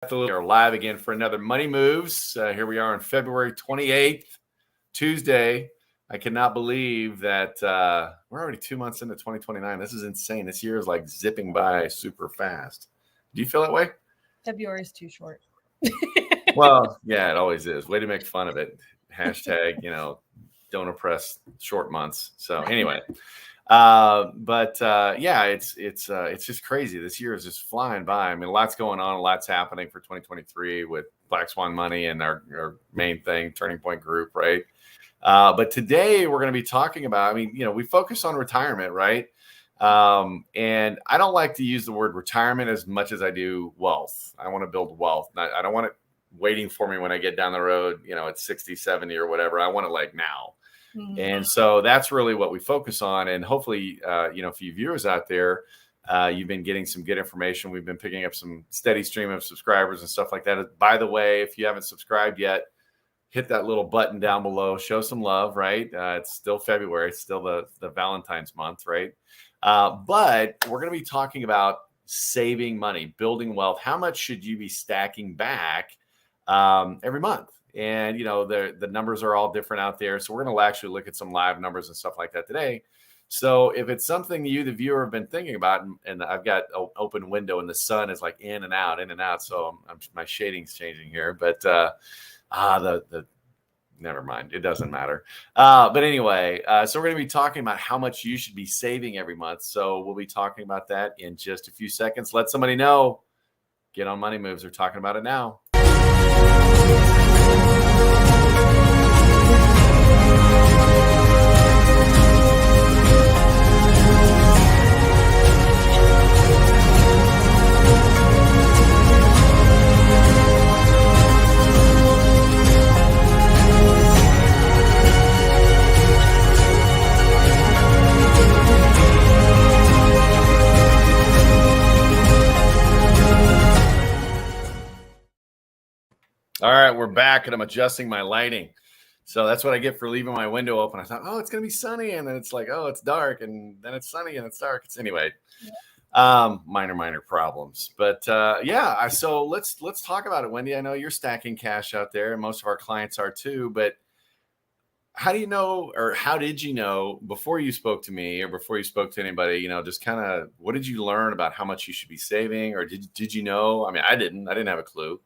We are live again for another Money Moves. Here we are on February 28th, Tuesday. I cannot believe that we're already 2 months into 2029. This is insane. This year is like zipping by super fast. Do you feel that way? February is too short. Well, yeah, it always is. Way to make fun of it. Hashtag, don't oppress short months. So anyway. Yeah, it's just crazy. This year is just flying by. I mean, a lot's going on, a lot's happening for 2023 with Black Swan Money and our main thing, Turning Point Group, right? But today we're going to be talking about, we focus on retirement, right? And I don't like to use the word retirement as much as I do wealth. I want to build wealth. I don't want it waiting for me when I get down the road, at 60, 70 or whatever. I want it like now. Mm-hmm. And so that's really what we focus on. And hopefully, for you viewers out there, you've been getting some good information. We've been picking up some steady stream of subscribers and stuff like that. By the way, if you haven't subscribed yet, hit that little button down below, show some love, right? It's still February. It's still the Valentine's month, right? But we're going to be talking about saving money, building wealth. How much should you be stacking back every month? And, the numbers are all different out there. So we're going to actually look at some live numbers and stuff like that today. So if it's something you, the viewer, have been thinking about, and I've got an open window and the sun is like in and out. So my shading's changing here. But never mind. It doesn't matter. But anyway, so we're going to be talking about how much you should be saving every month. So we'll be talking about that in just a few seconds. Let somebody know. Get on Money Moves. We're talking about it now. All right, we're back, and I'm adjusting my lighting. So that's what I get for leaving my window open. I thought, it's going to be sunny, and then it's like, it's dark, and then it's sunny, and it's dark. Anyway, minor problems. But so let's talk about it, Wendy. I know you're stacking cash out there, and most of our clients are too. But how do you know, or how did you know before you spoke to me or before you spoke to anybody? Just kind of what did you learn about how much you should be saving, or did you know? I mean, I didn't have a clue.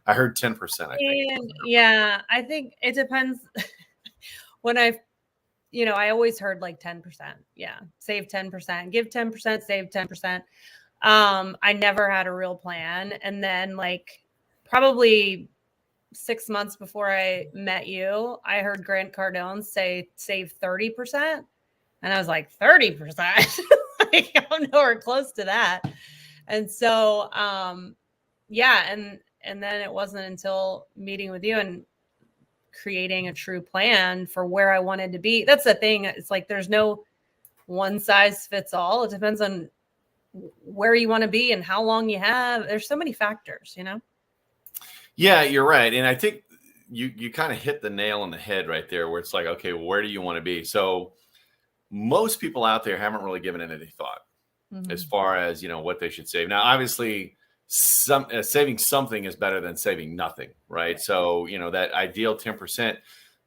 I heard 10%, I think. Yeah, I think it depends. When I always heard like 10%. Yeah. Save 10%, give 10%, save 10%. I never had a real plan. And then like probably 6 months before I met you, I heard Grant Cardone say save 30%. And I was like, 30%? Like, I'm nowhere close to that. And so, and then it wasn't until meeting with you and creating a true plan for where I wanted to be. That's the thing. It's like there's no one size fits all. It depends on where you want to be and how long you have. There's so many factors, Yeah, you're right. And I think you kind of hit the nail on the head right there where it's like, okay, where do you want to be? So most people out there haven't really given it any thought as far as, what they should save. Now, obviously, saving something is better than saving nothing, right? So, that ideal 10%,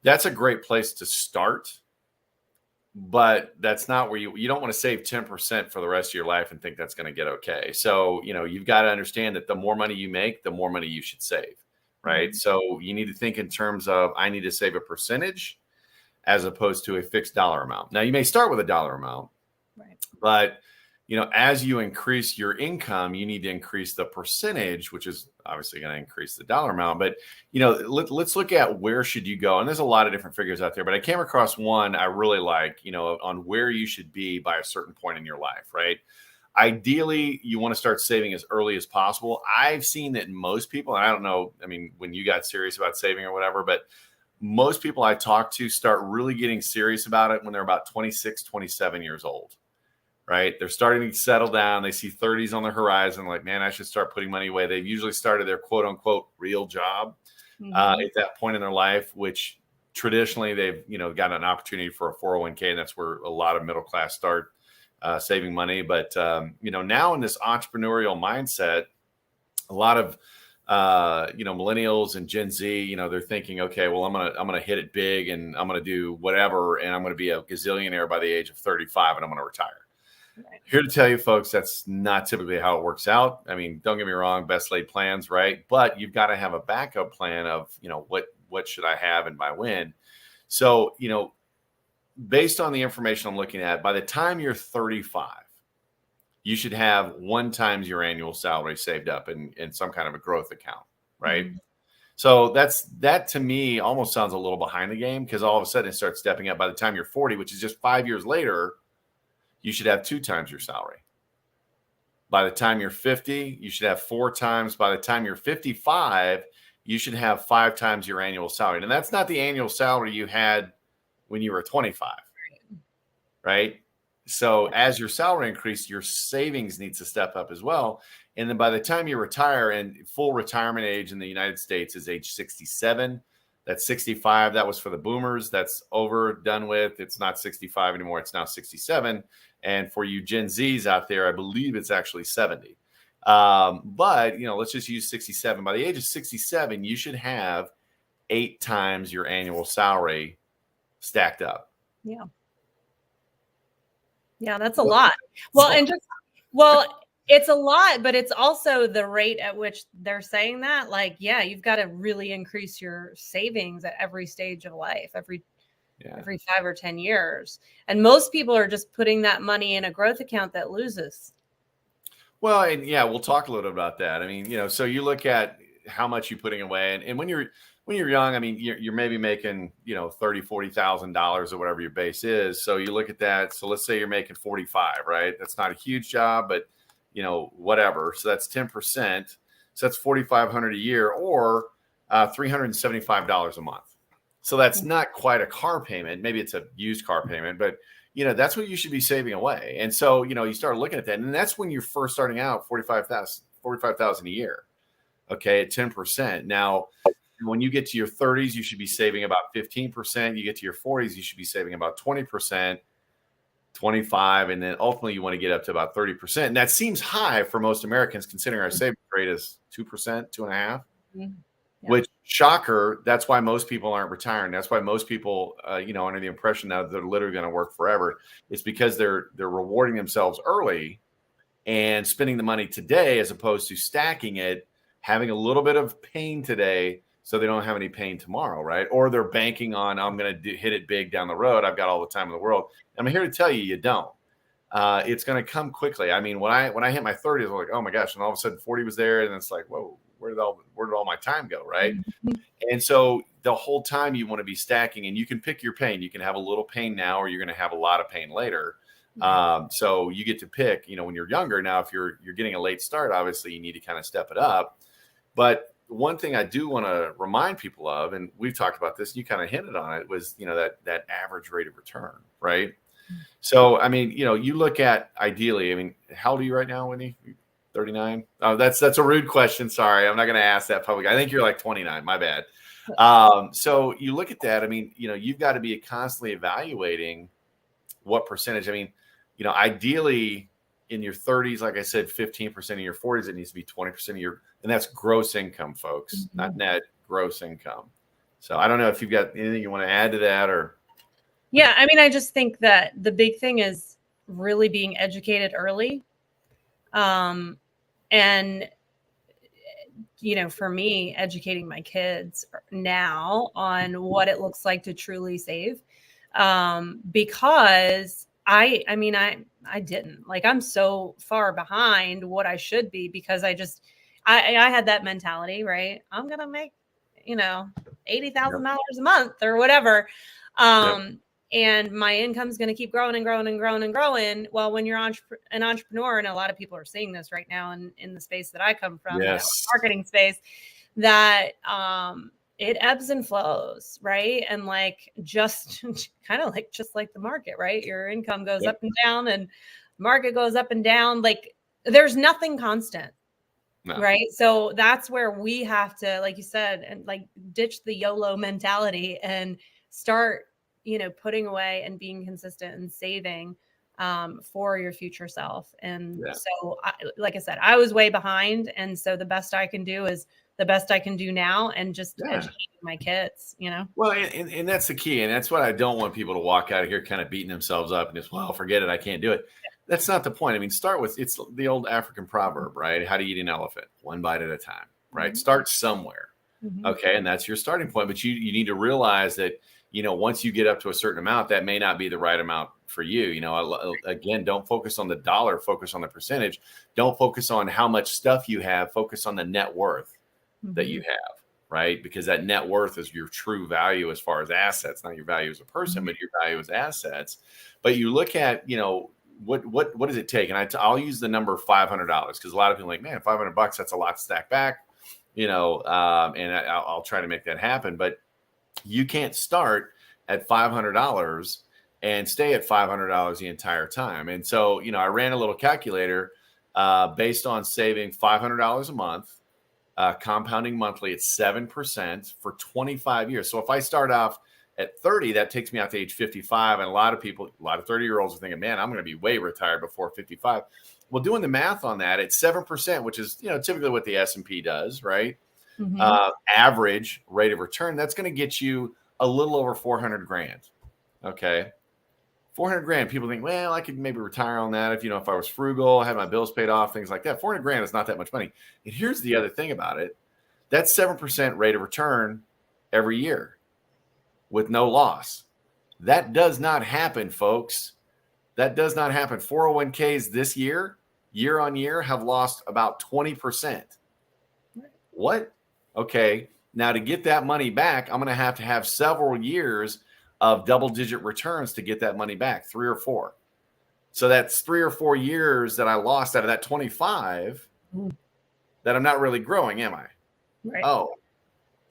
that's a great place to start, but that's not where you don't want to save 10% for the rest of your life and think that's going to get okay. So, you've got to understand that the more money you make, the more money you should save, right? Mm-hmm. So you need to think in terms of, I need to save a percentage as opposed to a fixed dollar amount. Now you may start with a dollar amount, right? But as you increase your income, you need to increase the percentage, which is obviously going to increase the dollar amount. But, let's look at where should you go. And there's a lot of different figures out there, but I came across one I really like, on where you should be by a certain point in your life, right? Ideally, you want to start saving as early as possible. I've seen that most people, and I don't know, when you got serious about saving or whatever, but most people I talk to start really getting serious about it when they're about 26, 27 years old. Right? They're starting to settle down. They see 30s on the horizon. Like, man, I should start putting money away. They've usually started their quote unquote real job at that point in their life, which traditionally they've, got an opportunity for a 401k. And that's where a lot of middle class start saving money. But, now in this entrepreneurial mindset, a lot of millennials and Gen Z, they're thinking, okay, well, I'm gonna hit it big and I'm gonna do whatever, and I'm gonna be a gazillionaire by the age of 35, and I'm gonna retire. Right. Here to tell you, folks, that's not typically how it works out. I mean, don't get me wrong, best laid plans, right? But you've got to have a backup plan of, what should I have and by when. So, based on the information I'm looking at, by the time you're 35, you should have 1 times your annual salary saved up in some kind of a growth account, right? Mm-hmm. So that to me almost sounds a little behind the game, because all of a sudden it starts stepping up. By the time you're 40, which is just 5 years later, you should have 2 times your salary. By the time you're 50, you should have 4 times. By the time you're 55, you should have 5 times your annual salary. And that's not the annual salary you had when you were 25, right? So as your salary increases, your savings needs to step up as well. And then by the time you retire, and full retirement age in the United States is age 67. That's 65. That was for the boomers. That's over, done with. It's not 65 anymore. It's now 67. And for you Gen Zs out there, I believe it's actually 70. But, let's just use 67. By the age of 67, you should have 8 times your annual salary stacked up. Yeah. Yeah, that's a lot. Well, it's a lot, but it's also the rate at which they're saying that. Like, yeah, you've got to really increase your savings at every stage of life, every 5 or 10 years. And most people are just putting that money in a growth account that loses. Well, and yeah, we'll talk a little bit about that. I mean, so you look at how much you're putting away, and when you're young, I mean, you're maybe making, $30,000-$40,000 or whatever your base is. So you look at that. So let's say you're making 45, right? That's not a huge job, but whatever. So that's 10%. So that's $4,500 a year, or $375 a month. So that's not quite a car payment. Maybe it's a used car payment, but that's what you should be saving away. And so, you start looking at that, and that's when you're first starting out, $45,000 a year. Okay. At 10%. Now, when you get to your 30s, you should be saving about 15%. You get to your 40s, you should be saving about 20%, 25. And then ultimately you want to get up to about 30%. And that seems high for most Americans, considering our savings rate is 2%, 2.5%. Yeah. Which, shocker, that's why most people aren't retiring. That's why most people, under the impression that they're literally going to work forever. It's because they're rewarding themselves early and spending the money today, as opposed to stacking it, having a little bit of pain today so they don't have any pain tomorrow, right? Or they're banking on, I'm going to hit it big down the road. I've got all the time in the world. I'm here to tell you, you don't. It's going to come quickly. I mean, when I hit my 30s, I'm like, oh my gosh, and all of a sudden 40 was there, and it's like, whoa, where did all my time go, right? Mm-hmm. And so the whole time you want to be stacking, and you can pick your pain. You can have a little pain now, or you're going to have a lot of pain later. So you get to pick, when you're younger. Now, if you're getting a late start, obviously you need to kind of step it up. But one thing I do want to remind people of, and we've talked about this, and you kind of hinted on it, was, that average rate of return, right? Mm-hmm. So, I mean, you look at, ideally, I mean, how old are you right now, Whitney? 39? Oh, that's a rude question. Sorry. I'm not going to ask that publicly. I think you're like 29. My bad. So you look at that. I mean, you've got to be constantly evaluating what percentage. I mean, ideally in your 30s, like I said, 15% of your 40s, it needs to be 20% of your, and that's gross income, folks, mm-hmm. not net, gross income. So I don't know if you've got anything you want to add to that, or. Yeah. I mean, I just think that the big thing is really being educated early. And, for me, educating my kids now on what it looks like to truly save, because I didn't, like, I'm so far behind what I should be, because I had that mentality, right? I'm going to make, $80,000 a month or whatever. And my income's going to keep growing and growing and growing and growing. Well, when you're an entrepreneur, and a lot of people are seeing this right now in the space that I come from, yes. Marketing space, that it ebbs and flows, right? And like, just kind of like, just like the market, right? Your income goes up and down, and market goes up and down. Like, there's nothing constant. No. Right. So that's where we have to, like you said, and like, ditch the YOLO mentality and start, putting away and being consistent and saving for your future self. And so, like I said, I was way behind. And so the best I can do is the best I can do now and just Yeah. educate my kids, Well, and that's the key. And that's what I don't want people to walk out of here kind of beating themselves up and just, well, forget it. I can't do it. That's not the point. I mean, start with, it's the old African proverb, right? How to eat an elephant, one bite at a time, right? Start somewhere. Okay. And that's your starting point. But you need to realize that, once you get up to a certain amount, that may not be the right amount for you. Again, don't focus on the dollar, focus on the percentage. Don't focus on how much stuff you have, focus on the net worth that you have. Right? Because that net worth is your true value as far as assets, not your value as a person, but your value as assets. But you look at, what does it take? And I'll use the number $500 because a lot of people are like, man, $500, that's a lot to stack back, and I'll try to make that happen. But you can't start at $500 and stay at $500 the entire time. And so, I ran a little calculator based on saving $500 a month. Compounding monthly at 7% for 25 years. So if I start off at 30, that takes me out to age 55. And a lot of 30-year-olds are thinking, man, I'm going to be way retired before 55. Well, doing the math on that at 7%, which is, typically what the S&P does, right? Average rate of return, that's going to get you a little over 400 grand. Okay. 400 grand. People think, well, I could maybe retire on that if I was frugal, had my bills paid off, things like that. 400 grand is not that much money. And here's the other thing about it. That's 7% rate of return every year with no loss. That does not happen, folks. That does not happen. 401ks this year on year, have lost about 20%. What? Okay. Now to get that money back, I'm going to have several years of double-digit returns to get that money back, 3 or 4. So that's 3 or 4 years that I lost out of that 25 that I'm not really growing, am I? Right. Oh,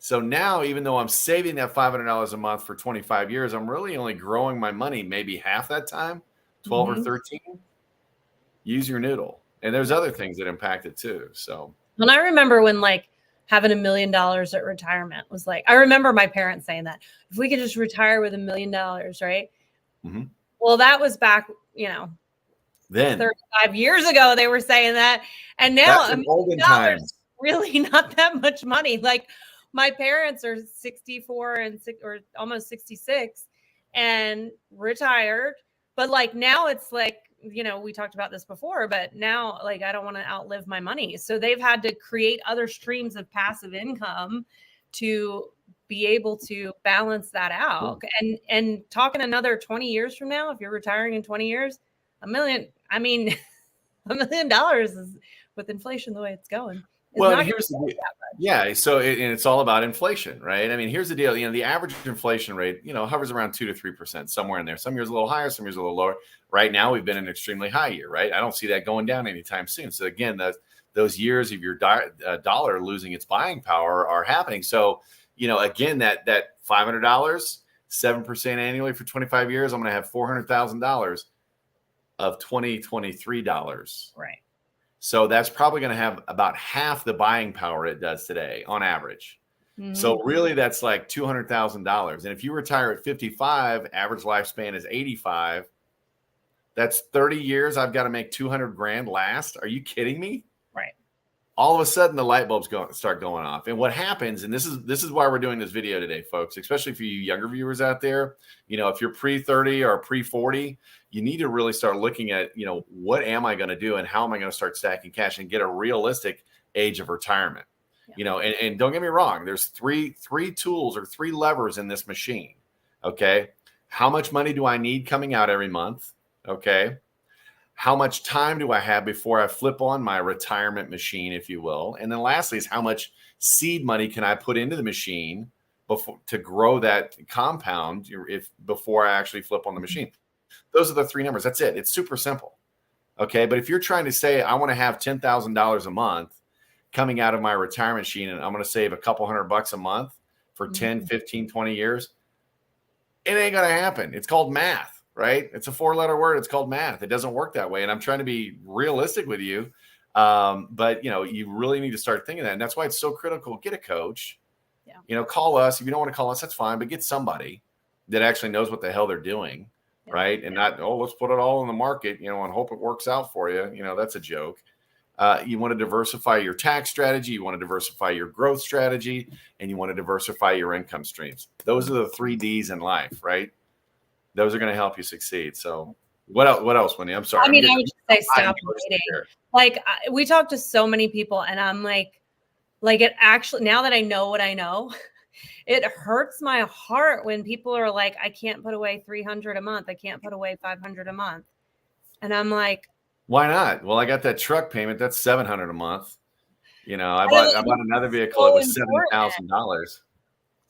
so now even though I'm saving that $500 a month for 25 years, I'm really only growing my money maybe half that time, 12 or 13. Use your noodle. And there's other things that impact it too. So, and I remember when having $1 million at retirement was I remember my parents saying that if we could just retire with $1 million, right? Well, that was back, then 35 years ago, they were saying that. And now $1 million really not that much money. My parents are 64 or almost 66 and retired. But now it's we talked about this before, but now I don't want to outlive my money. So they've had to create other streams of passive income to be able to balance that out. And talking another 20 years from now, if you're retiring in 20 years, $1 million is, with inflation the way it's going. Well, here's the deal. Yeah. So it's all about inflation, right? I mean, here's the deal. The average inflation rate, hovers around 2 to 3%, somewhere in there. Some years a little higher, some years a little lower. Right now, we've been in an extremely high year, right? I don't see that going down anytime soon. So again, those years of your dollar losing its buying power are happening. So, again, that $500, 7% annually for 25 years, I'm going to have $400,000 of 2023 dollars. Right. So that's probably going to have about half the buying power it does today on average. So really that's like $200,000. And if you retire at 55, average lifespan is 85. That's 30 years. I've got to make 200 grand last. Are you kidding me? Right. All of a sudden the light bulbs start going off. And what happens, and this is why we're doing this video today, folks, especially for you younger viewers out there, if you're pre-30 or pre-40, you need to really start looking at, what am I going to do and how am I going to start stacking cash and get a realistic age of retirement? Yeah. And don't get me wrong, there's three tools or 3 levers in this machine. Okay. How much money do I need coming out every month? Okay. How much time do I have before I flip on my retirement machine, if you will? And then lastly is how much seed money can I put into the machine to grow that compound before I actually flip on the machine? Those are the 3 numbers. That's it. It's super simple. Okay. But if you're trying to say, I want to have $10,000 a month coming out of my retirement machine, and I'm going to save a couple $100 a month for 10, 15, 20 years, it ain't going to happen. It's called math, right? It's a 4-letter word. It's called math. It doesn't work that way. And I'm trying to be realistic with you. But you really need to start thinking that. And that's why it's so critical. Get a coach, call us. If you don't want to call us, that's fine, but get somebody that actually knows what the hell they're doing. Right. And not, let's put it all in the market, and hope it works out for you. That's a joke. You want to diversify your tax strategy, you want to diversify your growth strategy, and you want to diversify your income streams. Those are the 3 Ds in life, right? Those are going to help you succeed. So what else, Wendy? I'm sorry. I mean, I would just say stop waiting. Here. Like we talk to so many people and I'm like it actually, now that I know what I know, it hurts my heart when people are like, I can't put away 300 a month. I can't put away 500 a month. And I'm like, why not? Well, I got that truck payment. That's $700 a month. You know, I bought another vehicle. It was $7,000.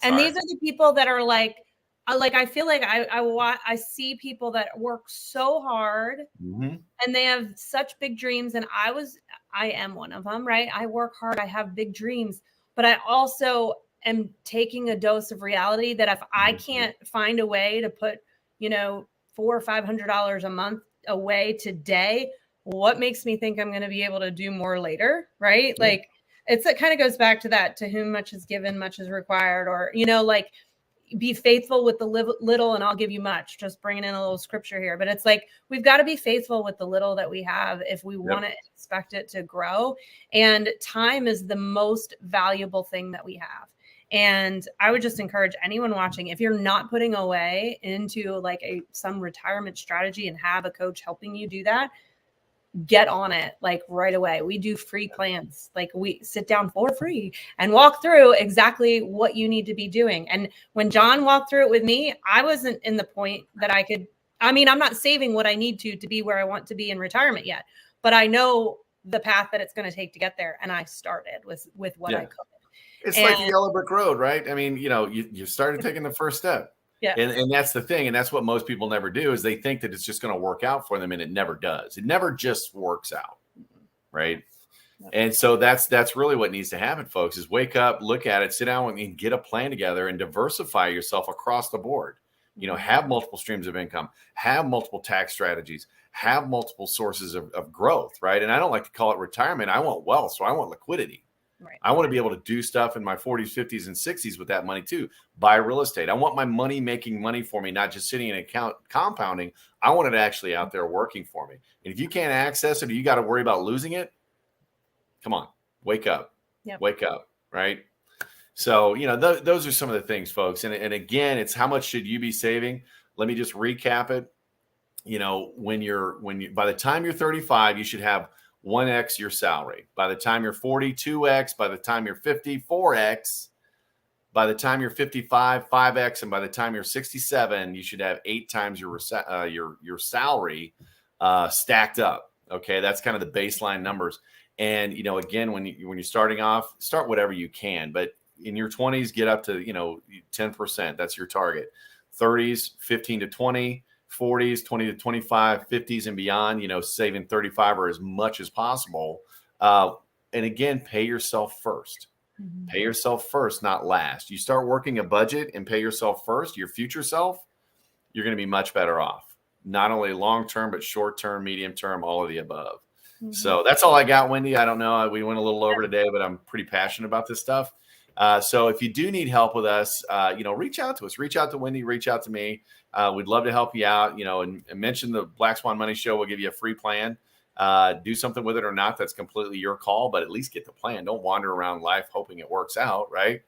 And these are the people that are like I feel like I see people that work so hard and they have such big dreams. And I am one of them, right? I work hard. I have big dreams, but I also am taking a dose of reality that if I can't find a way to put, $400 or $500 a month away today, what makes me think I'm going to be able to do more later? Right. Yeah. Like it kind of goes back to that, to whom much is given, much is required, or, like, be faithful with the little and I'll give you much. Just bringing in a little scripture here, but it's like, we've got to be faithful with the little that we have if we want to expect it to grow. And time is the most valuable thing that we have. And I would just encourage anyone watching, if you're not putting away into like some retirement strategy and have a coach helping you do that, get on it like right away. We do free plans. Like we sit down for free and walk through exactly what you need to be doing. And when John walked through it with me, I wasn't in the point that I'm not saving what I need to be where I want to be in retirement yet, but I know the path that it's going to take to get there. And I started with what I could. It's like the yellow brick road, right? I mean, you started taking the first step. Yeah. And that's the thing. And that's what most people never do, is they think that it's just going to work out for them. And it never does. It never just works out. Right. Yep. And so that's really what needs to happen, folks, is wake up, look at it, sit down and get a plan together and diversify yourself across the board. Have multiple streams of income, have multiple tax strategies, have multiple sources of growth. Right. And I don't like to call it retirement. I want wealth. So I want liquidity. Right. I want to be able to do stuff in my 40s, 50s, and 60s with that money too. Buy real estate. I want my money making money for me, not just sitting in an account compounding. I want it actually out there working for me. And if you can't access it, or you got to worry about losing it, come on, wake up. Yep. Wake up, right? So, those are some of the things, folks. And again, it's how much should you be saving? Let me just recap it. By the time you're 35, you should have 1x your salary. By the time you're 40, 2x. By the time you're 50, 4x. By the time you're 55, 5x. And by the time you're 67, you should have 8 times your salary stacked up. Okay, that's kind of the baseline numbers. And again, when you're starting off, start whatever you can. But in your 20s, get up to 10%. That's your target. 30s, 15 to 20. 40s, 20 to 25, 50s and beyond, saving 35 or as much as possible. And again, pay yourself first. Mm-hmm. Pay yourself first, not last. You start working a budget and pay yourself first, your future self, you're going to be much better off. Not only long-term, but short-term, medium-term, all of the above. Mm-hmm. So that's all I got, Wendy. I don't know. We went a little over today, but I'm pretty passionate about this stuff. So if you do need help with us, reach out to us. Reach out to Wendy. Reach out to me. We'd love to help you out, and mention the Black Swan Money Show. We'll give you a free plan. Do something with it or not, that's completely your call, but at least get the plan. Don't wander around life hoping it works out, right?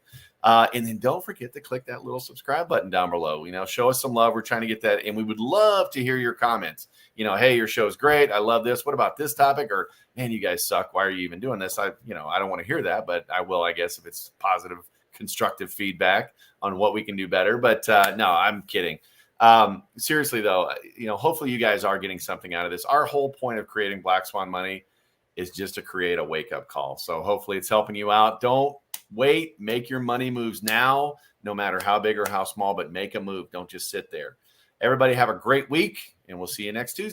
And then don't forget to click that little subscribe button down below. Show us some love. We're trying to get that, and we would love to hear your comments. Hey, your show's great. I love this. What about this topic? Or, man, you guys suck. Why are you even doing this? I don't want to hear that, but I will, I guess, if it's positive, constructive feedback on what we can do better. But no, I'm kidding. Seriously though, hopefully you guys are getting something out of this. Our whole point of creating Black Swan Money is just to create a wake up call. So hopefully it's helping you out. Don't wait, make your money moves now, no matter how big or how small, but make a move. Don't just sit there. Everybody have a great week, and we'll see you next Tuesday.